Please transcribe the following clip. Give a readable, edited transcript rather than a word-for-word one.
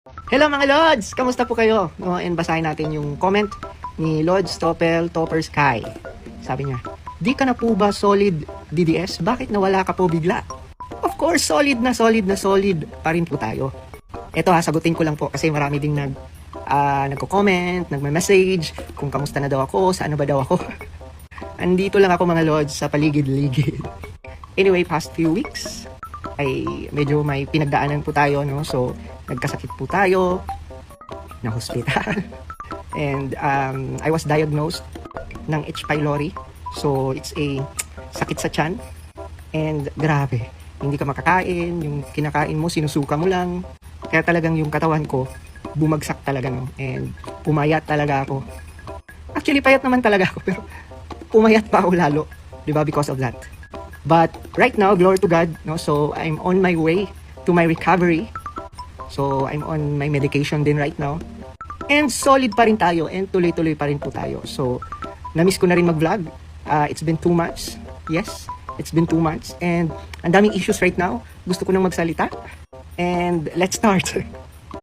Hello mga Lods! Kamusta po kayo? No, and basahin natin yung comment ni Lods Topel Topper Sky. Sabi niya, di ka na po ba solid DDS? Bakit nawala ka po bigla? Of course, solid na solid pa rin po tayo. Ito sagutin ko lang po kasi marami ding nagko-comment, nagme-message kung kamusta na daw ako, saan na ba daw ako. Andito lang ako mga Lods sa paligid-ligid. Anyway, past few weeks ay medyo may pinagdaanan po tayo, no? So, nagkasakit po tayo na hospital. And I was diagnosed ng H. pylori. So, it's a sakit sa tiyan. And grabe, hindi ka makakain, yung kinakain mo, sinusuka mo lang. Kaya talagang yung katawan ko, bumagsak talaga, no? And pumayat talaga ako. Actually, payat naman talaga ako, pero pumayat pa ako lalo, di ba, because of that. But right now, glory to God, no? So I'm on my way to my recovery. So I'm on my medication din right now. And solid pa rin tayo and tuloy-tuloy pa rin po tayo. So na-miss ko na rin mag-vlog. It's been 2 months. Yes, it's been 2 months. And ang daming issues right now. Gusto ko nang magsalita. And let's start.